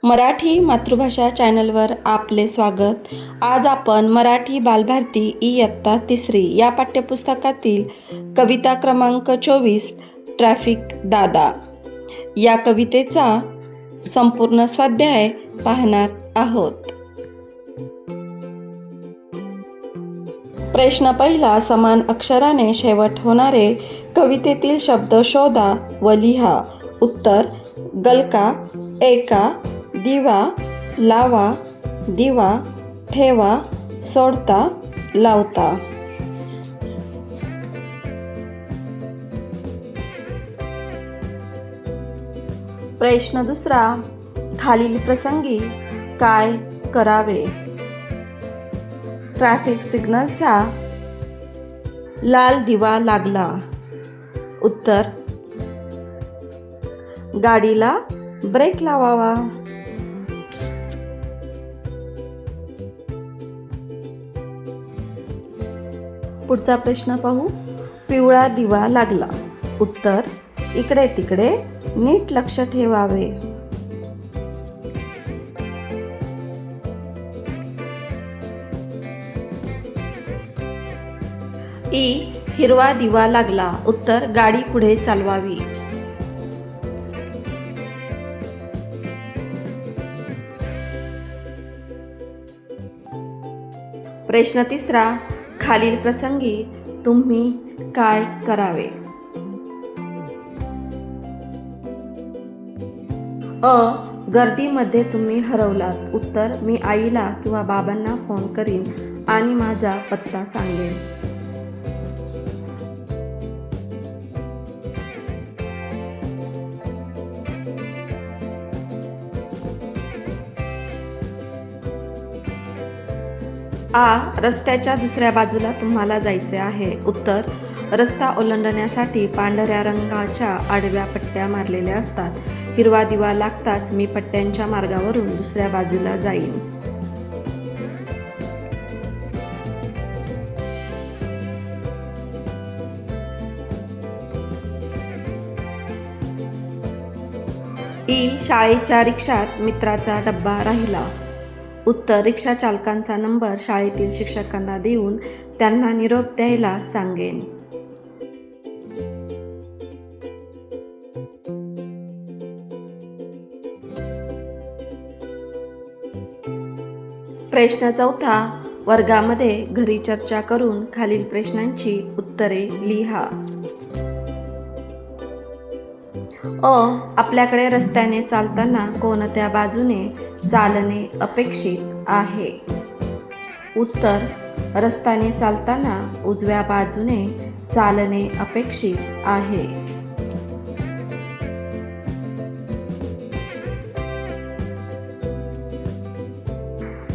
मराठी मातृभाषा चॅनलवर आपले स्वागत। आज आपण मराठी बालभारती इयत्ता 3 या पाठ्यपुस्तकातील कविता क्रमांक 24 ट्रॅफिक दादा या कवितेचा संपूर्ण स्वाध्याय पाहणार आहोत। प्रश्न पहिला, समान अक्षराने शेवट होणारे कवितेतील शब्द शोधा व लिहा। उत्तर, गलका, एका, दिवा, लावा, दिवा, ठेवा, सोडता, लावता। प्रश्न दुसरा, खालील प्रसंगी काय करावे? ट्रॅफिक सिग्नलचा लाल दिवा लागला। उत्तर, गाडीला ब्रेक लावावा। पुढचा प्रश्न पाहू। पिवळा दिवा लागला। उत्तर, इकडे तिकडे नीट लक्ष ठेवावे। ई, हिरवा दिवा लागला। उत्तर, गाडी पुढे चालवावी। प्रश्न तिसरा, खालील प्रसंगी तुम्ही काय करावे? अ, गर्दीमध्ये तुम्ही हरवलात। उत्तर, मी आईला किंवा बाबांना फोन करीन आणि माझा पत्ता सांगेन। आ, रस्त्याच्या दुसऱ्या बाजूला तुम्हाला जायचे आहे। उत्तर, रस्ता ओलांडण्यासाठी पांढऱ्या रंगाच्या आडव्या पट्ट्या मारलेल्या असतात। हिरवा दिवा लागताच मी पट्ट्यांच्या मार्गावरून दुसऱ्या बाजूला जाईन। ई, शाळेच्या रिक्षात मित्राचा डब्बा राहिला। उत्तर, रिक्षा चालकांचा नंबर शाळेतील शिक्षकांना देऊन त्यांना निरोप द्यायला सांगेन। प्रश्न चौथा, वर्गामध्ये घरी चर्चा करून खालील प्रश्नांची उत्तरे लिहा। अ, आपल्याकडे रस्त्याने चालताना कोणत्या बाजूने चालणे अपेक्षित आहे? उत्तर, रस्त्याने चालताना उजव्या बाजूने चालणे अपेक्षित आहे।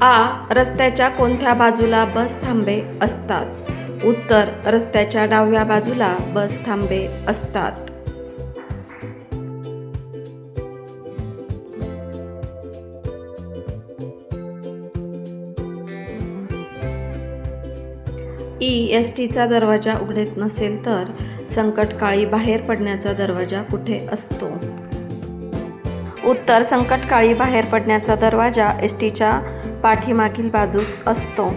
आ, रस्त्याच्या कोणत्या बाजूला बस थांबे असतात? उत्तर, रस्त्याच्या डाव्या बाजूला बस थांबे असतात। ई, एसटीचा दरवाजा उघडत नसेल तर संकटकाळी बाहेर पडण्याचा दरवाजा कुठे असतो? उत्तर, संकटकाळी बाहेर पडण्याचा दरवाजा एसटीच्या पाठीमागील बाजूस असतो।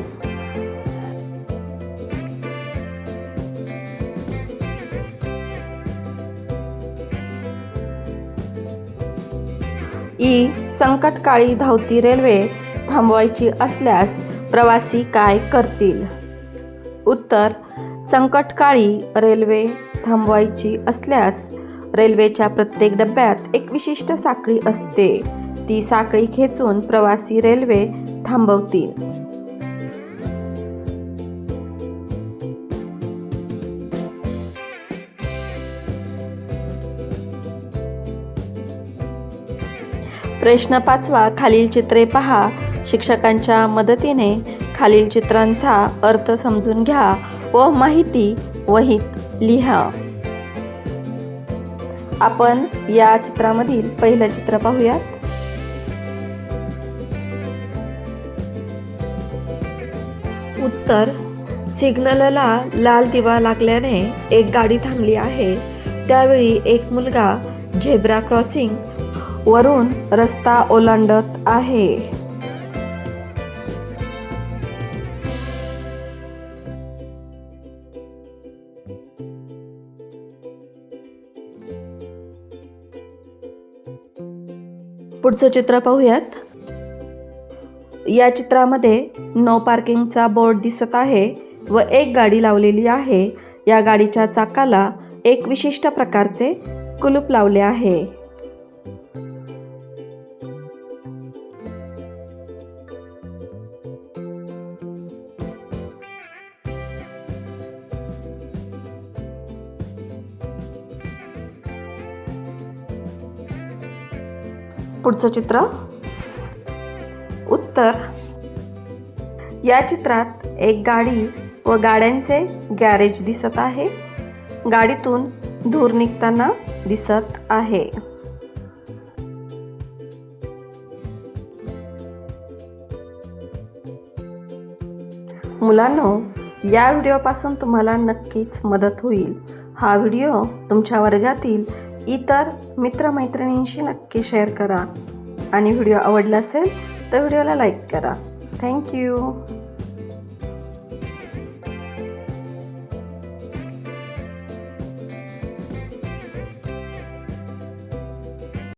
ई, संकटकाळी धावती रेल्वे थांबवायची असल्यास प्रवासी काय करतील? उत्तर, संकटकाळी रेल्वे थांबवायची असल्यास रेल्वेच्या प्रत्येक डब्यात एक विशिष्ट साखळी असते। ती साखळी खेचून प्रवासी रेल्वे थांबवतील। प्रश्न पाचवा, खालील चित्रे पहा। शिक्षकांच्या मदतीने खालील चित्रांचा अर्थ समजून घ्या व माहिती वहीत लिहा। आपण या चित्रामधील पहिलं चित्र पाहूयात। उत्तर, सिग्नलला लाल दिवा लागल्याने एक गाडी थांबली आहे। त्यावेळी एक मुलगा झेब्रा क्रॉसिंग वरून रस्ता ओलांडत आहे. पुढचं चित्र पाहूयात. या चित्रामध्ये नो पार्किंगचा बोर्ड दिसत आहे व एक गाडी लावलेली आहे. या गाडीच्या चाकाला एक विशिष्ट प्रकारचे कुलूप लावले आहे. पुढचं चित्र उत्तर. या चित्रात एक गाडी व गाड्यांचे गॅरेज दिसत आहे. गाडीतून धूर निघताना दिसत आहे. मुलांनो, या व्हिडिओपासून तुम्हाला नक्कीच मदत होईल. हा व्हिडिओ तुमच्या वर्गातील इतर मित्रमैत्रिणींशी नक्की शेअर करा आणि व्हिडिओ आवडला असेल तर व्हिडिओला लाईक करा. थँक्यू.